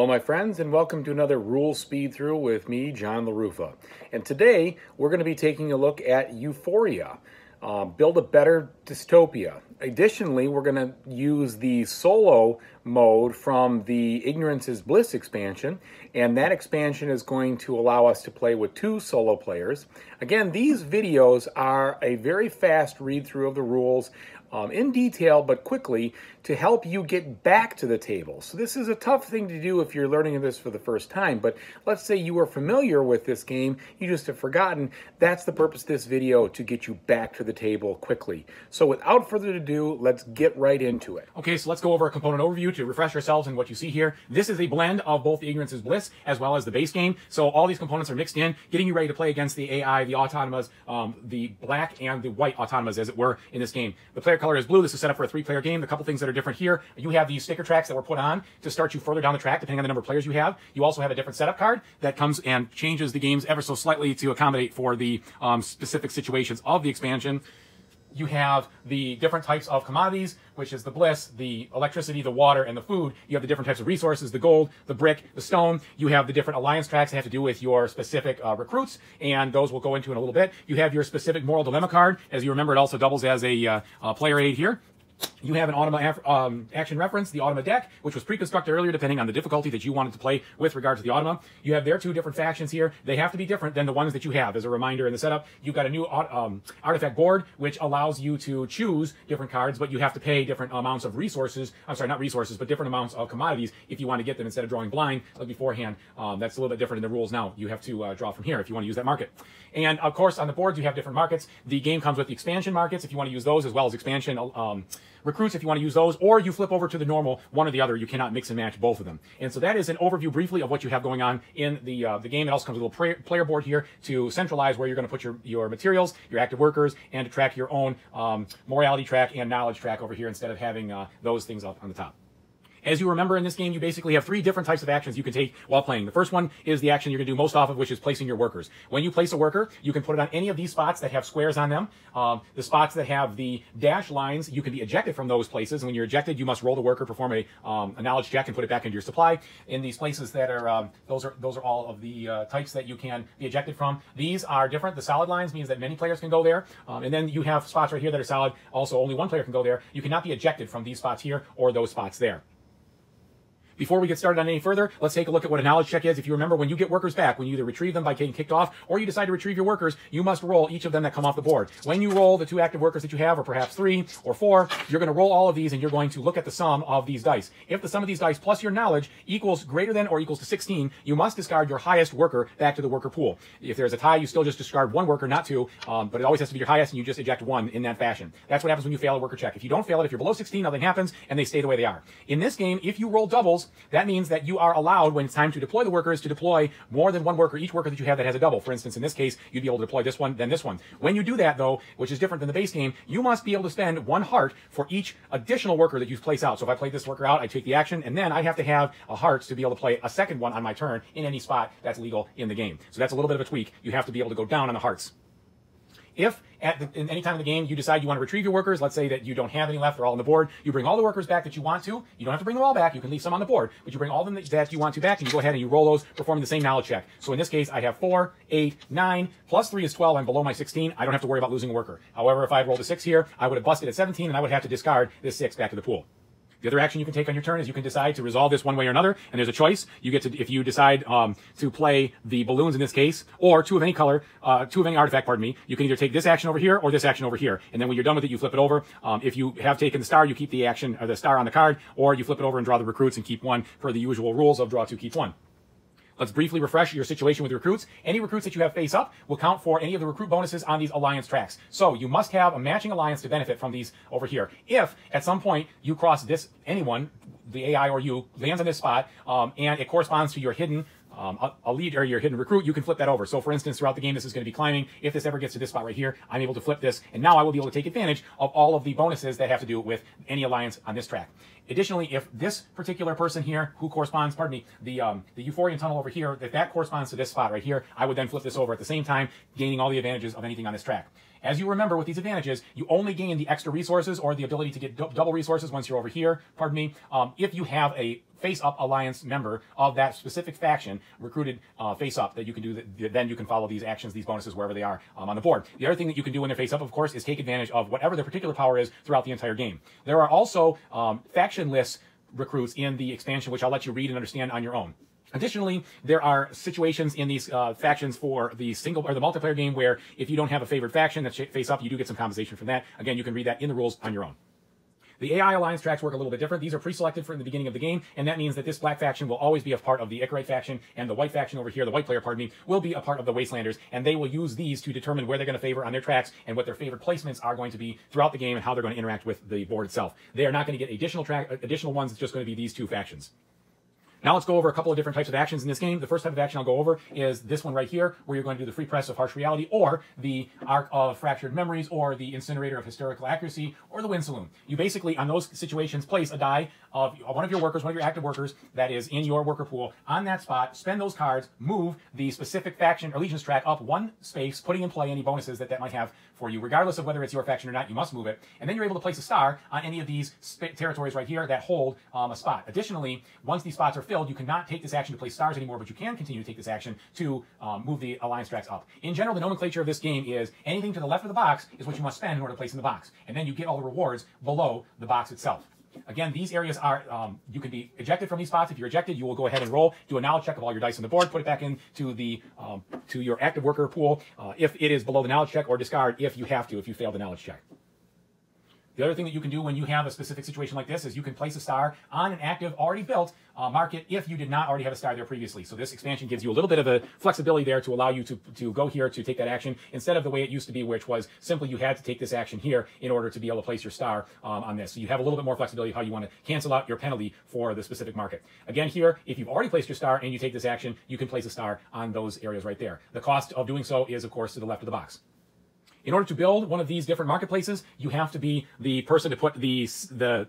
my friends, and welcome to another Rule Speed Through with me, John LaRuffa. And today, we're going to be taking a look at Euphoria, Build a Better Dystopia. Additionally, we're going to use the solo mode from the Ignorance is Bliss expansion, and that expansion is going to allow us to play with 2 solo players. Again, these videos are a very fast read-through of the rules in detail, but quickly, to help you get back to the table. So this is a tough thing to do if you're learning this for the first time, but let's say you are familiar with this game, you just have forgotten. That's the purpose of this video, to get you back to the table quickly. So without further ado, let's get right into it. Okay, so let's go over a component overview to refresh ourselves in what you see here. This is a blend of both the Ignorance is Bliss as well as the base game. So all these components are mixed in, getting you ready to play against the AI, the automas, the black and the white automas, as it were, in this game. The player color is blue. This is set up for a 3-player game. The couple things that are different here, you have these sticker tracks that were put on to start you further down the track, depending on the number of players you have. You also have a different setup card that comes and changes the games ever so slightly to accommodate for the specific situations of the expansion. You have the different types of commodities, which is the bliss, the electricity, the water, and the food. You have the different types of resources, the gold, the brick, the stone. You have the different alliance tracks that have to do with your specific recruits, and those we'll go into in a little bit. You have your specific moral dilemma card. As you remember, it also doubles as a player aid here. You have an automa action reference, the automa deck, which was pre-constructed earlier depending on the difficulty that you wanted to play with regard to the automa. You have their 2 different factions here. They have to be different than the ones that you have. As a reminder in the setup, you've got a new artifact board, which allows you to choose different cards, but you have to pay different amounts of resources. I'm sorry, not resources, but different amounts of commodities if you want to get them instead of drawing blind like beforehand. That's a little bit different in the rules now. You have to draw from here if you want to use that market. And of course, on the boards, you have different markets. The game comes with the expansion markets if you want to use those, as well as expansion recruits if you want to use those, or you flip over to the normal, one or the other. You cannot mix and match both of them. And so that is an overview briefly of what you have going on in the game. It also comes with a little player board here to centralize where you're going to put your materials, your active workers, and to track your own morality track and knowledge track over here instead of having those things up on the top. As you remember, in this game, you basically have 3 different types of actions you can take while playing. The first one is the action you're going to do most often, which is placing your workers. When you place a worker, you can put it on any of these spots that have squares on them. The spots that have the dash lines, you can be ejected from those places. And when you're ejected, you must roll the worker, perform a knowledge check, and put it back into your supply. In these places that are, those are all of the types that you can be ejected from. These are different. The solid lines means that many players can go there. And then you have spots right here that are solid. Also, only one player can go there. You cannot be ejected from these spots here or those spots there. Before we get started on any further, let's take a look at what a knowledge check is. If you remember, when you get workers back, when you either retrieve them by getting kicked off, or you decide to retrieve your workers, you must roll each of them that come off the board. When you roll the 2 active workers that you have, or perhaps 3 or 4, you're going to roll all of these, and you're going to look at the sum of these dice. If the sum of these dice plus your knowledge equals greater than or equals to 16, you must discard your highest worker back to the worker pool. If there's a tie, you still just discard 1 worker, not 2, but it always has to be your highest, and you just eject 1 in that fashion. That's what happens when you fail a worker check. If you don't fail it, if you're below 16, nothing happens, and they stay the way they are. In this game, if you roll doubles, that means that you are allowed, when it's time to deploy the workers, to deploy more than 1 worker, each worker that you have that has a double. For instance, in this case, you'd be able to deploy this one, then this one. When you do that, though, which is different than the base game, you must be able to spend 1 heart for each additional worker that you place out. So if I play this worker out, I take the action, and then I have to have a heart to be able to play a second one on my turn in any spot that's legal in the game. So that's a little bit of a tweak. You have to be able to go down on the hearts. If in any time in the game you decide you want to retrieve your workers, let's say that you don't have any left, they're all on the board, you bring all the workers back that you want to. You don't have to bring them all back, you can leave some on the board, but you bring all of them that you want to back, and you go ahead and you roll those, performing the same knowledge check. So in this case, I have 4, 8, 9, plus 3 is 12, I'm below my 16, I don't have to worry about losing a worker. However, if I had rolled a 6 here, I would have busted at 17, and I would have to discard this 6 back to the pool. The other action you can take on your turn is you can decide to resolve this one way or another, and there's a choice. You get to, if you decide to play the balloons in this case, or 2 of any color, 2 of any artifact, pardon me, you can either take this action over here or this action over here. And then when you're done with it, you flip it over. If you have taken the star, you keep the action, or the star on the card, or you flip it over and draw the recruits and keep 1 per the usual rules of draw 2, keep 1. Let's briefly refresh your situation with recruits. Any recruits that you have face up will count for any of the recruit bonuses on these alliance tracks. So you must have a matching alliance to benefit from these over here. If at some point you cross this, anyone, the AI or you, lands on this spot, and it corresponds to your hidden a lead or your hidden recruit, you can flip that over. So for instance, throughout the game, this is going to be climbing. If this ever gets to this spot right here, I'm able to flip this, and now I will be able to take advantage of all of the bonuses that have to do with any alliance on this track. Additionally, if this particular person here, who corresponds, pardon me, the Euphorian tunnel over here, if that corresponds to this spot right here, I would then flip this over at the same time, gaining all the advantages of anything on this track. As you remember with these advantages, you only gain the extra resources or the ability to get double resources once you're over here, pardon me, if you have a face-up alliance member of that specific faction recruited face-up that you can do, then you can follow these actions, these bonuses, wherever they are on the board. The other thing that you can do when they're face-up, of course, is take advantage of whatever their particular power is throughout the entire game. There are also factionless recruits in the expansion, which I'll let you read and understand on your own. Additionally, there are situations in these factions for the single or the multiplayer game where if you don't have a favorite faction that's face up, you do get some compensation from that. Again, you can read that in the rules on your own. The AI alliance tracks work a little bit different. These are pre-selected from the beginning of the game, and that means that this black faction will always be a part of the Icarite faction, and the white faction over here, the white player, pardon me, will be a part of the Wastelanders, and they will use these to determine where they're going to favor on their tracks and what their favorite placements are going to be throughout the game and how they're going to interact with the board itself. They are not going to get additional ones. It's just going to be these two factions. Now let's go over a couple of different types of actions in this game. The first type of action I'll go over is this one right here, where you're going to do the Free Press of Harsh Reality, or the Arc of Fractured Memories, or the Incinerator of Hysterical Accuracy, or the Wind Saloon. You basically, on those situations, place a die of one of your workers, one of your active workers, that is in your worker pool, on that spot, spend those cards, move the specific faction allegiance track up one space, putting in play any bonuses that might have for you. Regardless of whether it's your faction or not, you must move it. And then you're able to place a star on any of these territories right here that hold a spot. Additionally, once these spots are filled, you cannot take this action to place stars anymore, but you can continue to take this action to move the alliance tracks up. In general, the nomenclature of this game is anything to the left of the box is what you must spend in order to place in the box. And then you get all the rewards below the box itself. Again, these areas are, you can be ejected from these spots. If you're ejected, you will go ahead and roll, do a knowledge check of all your dice on the board, put it back into the, to your active worker pool if it is below the knowledge check, or discard if you have to, if you fail the knowledge check. The other thing that you can do when you have a specific situation like this is you can place a star on an active already built market if you did not already have a star there previously. So this expansion gives you a little bit of a flexibility there to allow you to go here to take that action instead of the way it used to be, which was simply you had to take this action here in order to be able to place your star on this. So you have a little bit more flexibility of how you want to cancel out your penalty for the specific market. Again, here, if you've already placed your star and you take this action, you can place a star on those areas right there. The cost of doing so is, of course, to the left of the box. In order to build one of these different marketplaces, you have to be the person to put the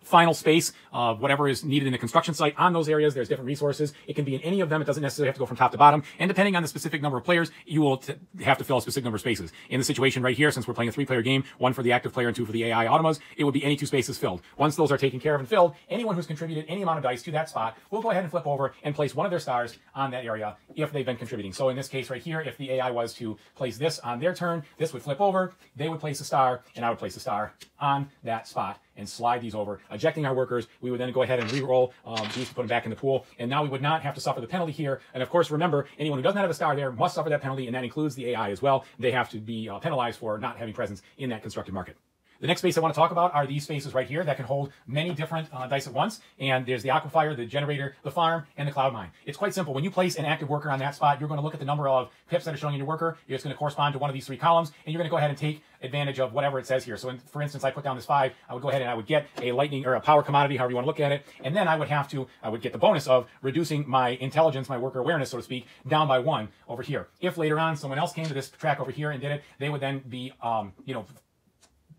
final space of whatever is needed in the construction site on those areas. There's different resources. It can be in any of them. It doesn't necessarily have to go from top to bottom. And depending on the specific number of players, you will have to fill a specific number of spaces. In the situation right here, since we're playing a 3-player game, 1 for the active player and 2 for the AI automas, it would be any 2 spaces filled. Once those are taken care of and filled, anyone who's contributed any amount of dice to that spot will go ahead and flip over and place one of their stars on that area if they've been contributing. So in this case right here, if the AI was to place this on their turn, this would flip over, they would place a star, and I would place a star on that spot and slide these over, ejecting our workers. We would then go ahead and re-roll these to put them back in the pool, and now we would not have to suffer the penalty here. And of course, remember, anyone who doesn't have a star there must suffer that penalty, and that includes the AI as well. They have to be penalized for not having presence in that constructed market. The next space I want to talk about are these spaces right here that can hold many different dice at once. And there's the Aquafire, the Generator, the Farm, and the Cloud Mine. It's quite simple. When you place an active worker on that spot, you're going to look at the number of pips that are showing in your worker. It's going to correspond to one of these 3 columns, and you're going to go ahead and take advantage of whatever it says here. So for instance, I put down this 5. I would go ahead and I would get a lightning or a power commodity, however you want to look at it. And then I would get the bonus of reducing my intelligence, my worker awareness, so to speak, down by 1 over here. If later on someone else came to this track over here and did it, they would then be,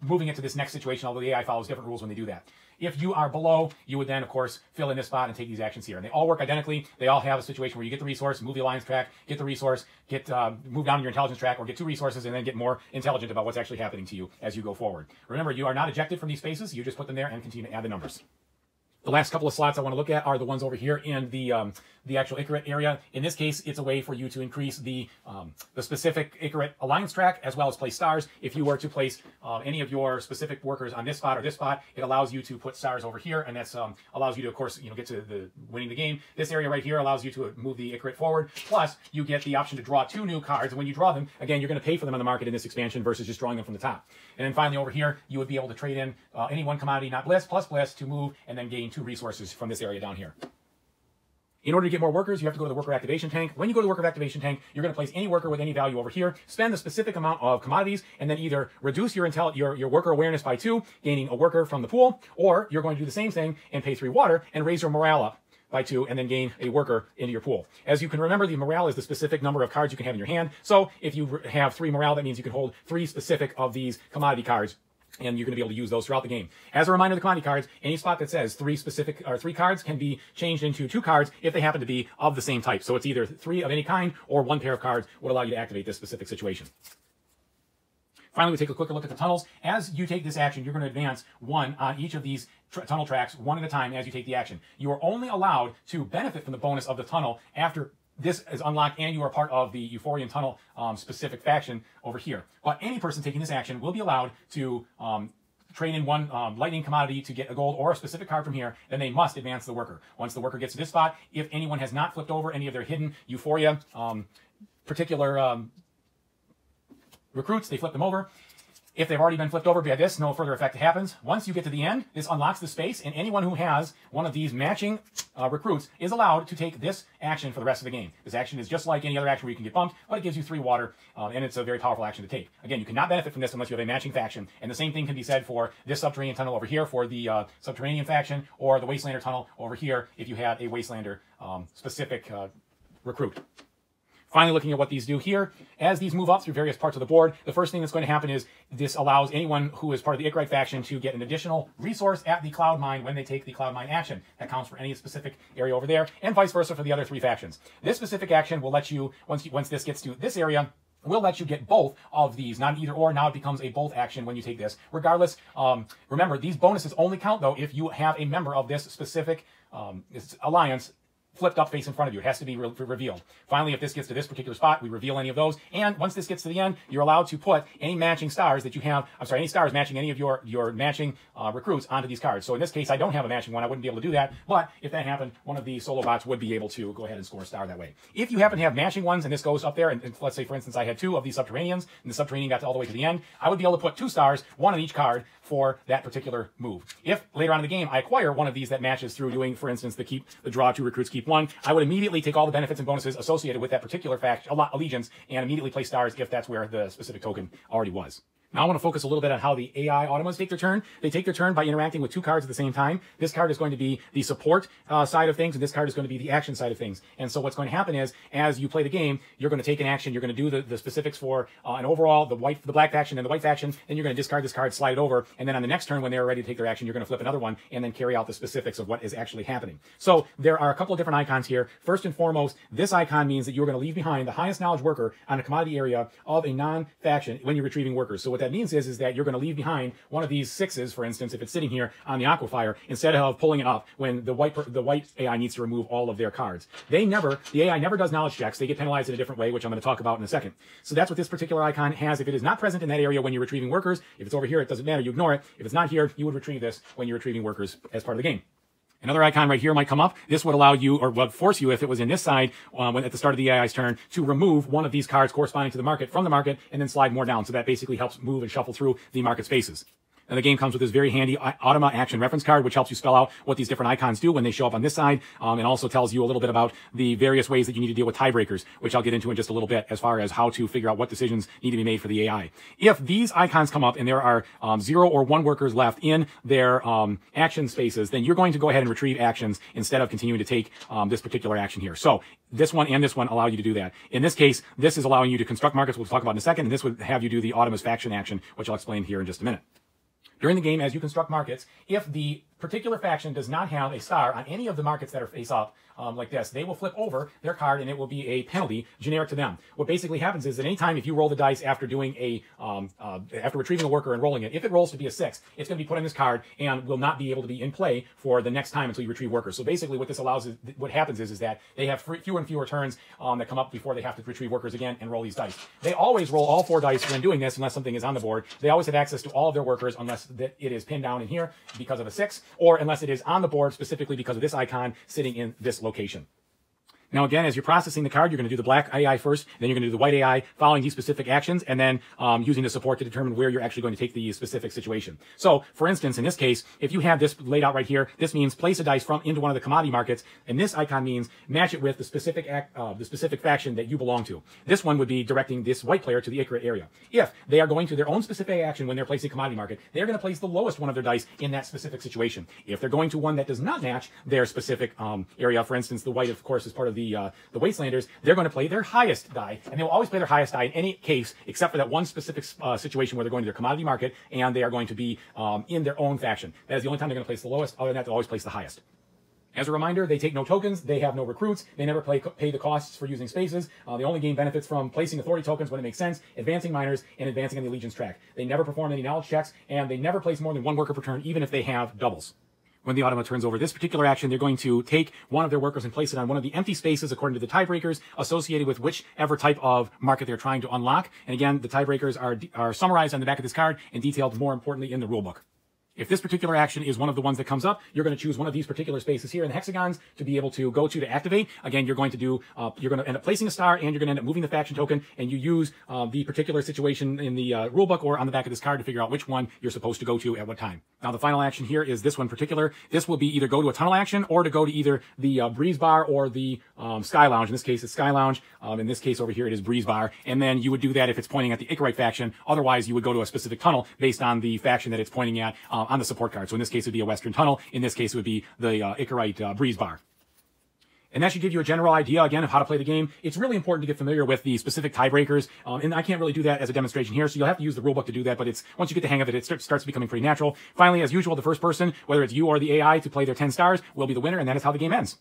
moving it to this next situation, although the AI follows different rules when they do that. If you are below, you would then, of course, fill in this spot and take these actions here. And they all work identically. They all have a situation where you get the resource, move the alliance track, get the resource, move down your intelligence track, or get 2 resources, and then get more intelligent about what's actually happening to you as you go forward. Remember, you are not ejected from these spaces. You just put them there and continue to add the numbers. The last couple of slots I want to look at are the ones over here in the actual Icarite area. In this case, it's a way for you to increase the specific Icarite alliance track as well as place stars. If you were to place any of your specific workers on this spot or this spot, it allows you to put stars over here, and that's allows you to, of course, get to winning the game. This area right here allows you to move the Icarite forward. Plus, you get the option to draw 2 new cards, and when you draw them, again, you're going to pay for them on the market in this expansion versus just drawing them from the top. And then finally, over here, you would be able to trade in any 1 commodity, not Bliss, plus Bliss to move and then gain 2 resources from this area down here. In order to get more workers, you have to go to the worker activation tank. When you go to the worker activation tank, you're going to place any worker with any value over here, spend the specific amount of commodities, and then either reduce your worker awareness by 2, gaining a worker from the pool, or you're going to do the same thing and pay 3 water and raise your morale up by 2 and then gain a worker into your pool. As you can remember, the morale is the specific number of cards you can have in your hand. So if you have 3 morale, that means you can hold 3 specific of these commodity cards and you're going to be able to use those throughout the game. As a reminder, the commodity cards, any spot that says three cards can be changed into 2 cards if they happen to be of the same type. So it's either 3 of any kind or 1 pair of cards would allow you to activate this specific situation. Finally, we take a quick look at the tunnels. As you take this action, you're going to advance 1 on each of these tunnel tracks, 1 at a time as you take the action. You are only allowed to benefit from the bonus of the tunnel after this is unlocked and you are part of the Euphorian tunnel specific faction over here. But any person taking this action will be allowed to trade in 1 lightning commodity to get a gold or a specific card from here. Then they must advance the worker. Once the worker gets to this spot, if anyone has not flipped over any of their hidden Euphoria particular recruits, they flip them over. If they've already been flipped over by this, no further effect happens. Once you get to the end, this unlocks the space, and anyone who has one of these matching recruits is allowed to take this action for the rest of the game. This action is just like any other action where you can get bumped, but it gives you 3 water, and it's a very powerful action to take. Again, you cannot benefit from this unless you have a matching faction, and the same thing can be said for this subterranean tunnel over here for the subterranean faction, or the Wastelander tunnel over here if you have a Wastelander specific recruit. Finally, looking at what these do here, as these move up through various parts of the board, the first thing that's going to happen is this allows anyone who is part of the Icarite faction to get an additional resource at the Cloud Mine when they take the Cloud Mine action. That counts for any specific area over there, and vice versa for the other 3 factions. This specific action will let you, once this gets to this area, will let you get both of these, not an either or. Now it becomes a both action when you take this. Regardless, remember, these bonuses only count, though, if you have a member of this specific alliance flipped up face in front of you. It has to be revealed. Finally, if this gets to this particular spot, we reveal any of those. And once this gets to the end, you're allowed to put any matching stars that you have, any stars matching any of your matching recruits onto these cards. So in this case, I don't have a matching one. I wouldn't be able to do that. But if that happened, one of the solo bots would be able to go ahead and score a star that way. If you happen to have matching ones and this goes up there, and let's say, for instance, I had 2 of these subterraneans, and the subterranean got all the way to the end, I would be able to put 2 stars, 1 on each card for that particular move. If later on in the game I acquire one of these that matches through doing, for instance, the draw 2 recruits, keep 1, I would immediately take all the benefits and bonuses associated with that particular faction, allegiance, and immediately play stars if that's where the specific token already was. Now I want to focus a little bit on how the AI automas take their turn. They take their turn by interacting with 2 cards at the same time. This card is going to be the support side of things, and this card is going to be the action side of things. And so what's going to happen is, as you play the game, you're going to take an action, you're going to do the specifics for an overall, the black faction and the white faction, then you're going to discard this card, slide it over, and then on the next turn when they're ready to take their action, you're going to flip another one and then carry out the specifics of what is actually happening. So there are a couple of different icons here. First and foremost, this icon means that you're going to leave behind the highest knowledge worker on a commodity area of a non-faction when you're retrieving workers. So what that means is that you're going to leave behind one of these 6s, for instance, if it's sitting here on the Aquafire, instead of pulling it up when the white AI needs to remove all of their cards. The AI never does knowledge checks. They get penalized in a different way, which I'm going to talk about in a second. So that's what this particular icon has. If it is not present in that area when you're retrieving workers, if it's over here, it doesn't matter. You ignore it. If it's not here, you would retrieve this when you're retrieving workers as part of the game. Another icon right here might come up. This would allow you, or would force you, if it was in this side, when at the start of the AI's turn, to remove one of these cards corresponding to the market from the market and then slide more down. So that basically helps move and shuffle through the market spaces. And the game comes with this very handy automa action reference card, which helps you spell out what these different icons do when they show up on this side, and also tells you a little bit about the various ways that you need to deal with tiebreakers, which I'll get into in just a little bit as far as how to figure out what decisions need to be made for the AI. If these icons come up and there are 0 or 1 workers left in their action spaces, then you're going to go ahead and retrieve actions instead of continuing to take this particular action here. So this one and this one allow you to do that. In this case, this is allowing you to construct markets, we'll talk about in a second, and this would have you do the automa's faction action, which I'll explain here in just a minute. During the game, as you construct markets, if the particular faction does not have a star on any of the markets that are face up, like this, they will flip over their card and it will be a penalty generic to them. What basically happens is that anytime if you roll the dice after doing after retrieving a worker and rolling it, if it rolls to be a 6, it's going to be put on this card and will not be able to be in play for the next time until you retrieve workers. So basically what this allows is, what happens is that they have fewer and fewer turns that come up before they have to retrieve workers again and roll these dice. They always roll all 4 dice when doing this unless something is on the board. They always have access to all of their workers unless that it is pinned down in here because of a 6, or unless it is on the board specifically because of this icon sitting in this location. Now, again, as you're processing the card, you're going to do the black AI first, then you're going to do the white AI following these specific actions, and then using the support to determine where you're actually going to take the specific situation. So, for instance, in this case, if you have this laid out right here, this means place a dice into one of the commodity markets, and this icon means match it with the specific faction that you belong to. This one would be directing this white player to the Icarite area. If they are going to their own specific action when they're placing commodity market, they're going to place the lowest one of their dice in that specific situation. If they're going to one that does not match their specific area, for instance, the white, of course, is part of the Wastelanders, they're going to play their highest die, and they will always play their highest die in any case, except for that one specific situation where they're going to their commodity market, and they are going to be in their own faction. That is the only time they're going to place the lowest. Other than that, they'll always place the highest. As a reminder, they take no tokens, they have no recruits, they never pay the costs for using spaces, they only gain benefits from placing authority tokens when it makes sense, advancing miners, and advancing on the Allegiance track. They never perform any knowledge checks, and they never place more than one worker per turn, even if they have doubles. When the automa turns over this particular action, they're going to take one of their workers and place it on one of the empty spaces according to the tiebreakers associated with whichever type of market they're trying to unlock. And again, the tiebreakers are summarized on the back of this card and detailed more importantly in the rulebook. If this particular action is one of the ones that comes up, you're going to choose one of these particular spaces here in the hexagons to be able to go to activate. Again, you're going to end up placing a star, and you're going to end up moving the faction token, and you use the particular situation in the rulebook or on the back of this card to figure out which one you're supposed to go to at what time. Now, the final action here is this one particular. This will be either go to a tunnel action or to go to either the breeze bar or the sky lounge. In this case, it's sky lounge. In this case over here, it is breeze bar. And then you would do that if it's pointing at the Icarite faction. Otherwise, you would go to a specific tunnel based on the faction that it's pointing at on the support card. So in this case, it would be a Western Tunnel. In this case, it would be the Icarite Breeze Bar. And that should give you a general idea, again, of how to play the game. It's really important to get familiar with the specific tiebreakers, and I can't really do that as a demonstration here, so you'll have to use the rulebook to do that, but once you get the hang of it, it starts becoming pretty natural. Finally, as usual, the first person, whether it's you or the AI, to play their 10 stars will be the winner, and that is how the game ends.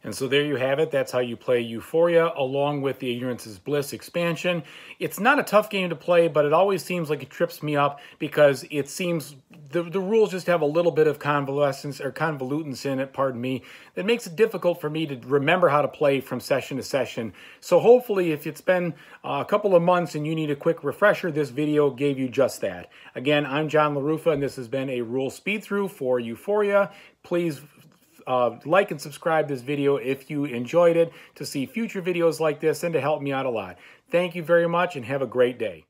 And so there you have it. That's how you play Euphoria along with the Ignorance is Bliss expansion. It's not a tough game to play, but it always seems like it trips me up because it seems the rules just have a little bit of convolutance in it, pardon me, that makes it difficult for me to remember how to play from session to session. So hopefully if it's been a couple of months and you need a quick refresher, this video gave you just that. Again, I'm John LaRuffa, and this has been a rule speed through for Euphoria. Please like and subscribe this video if you enjoyed it to see future videos like this and to help me out a lot. Thank you very much and have a great day.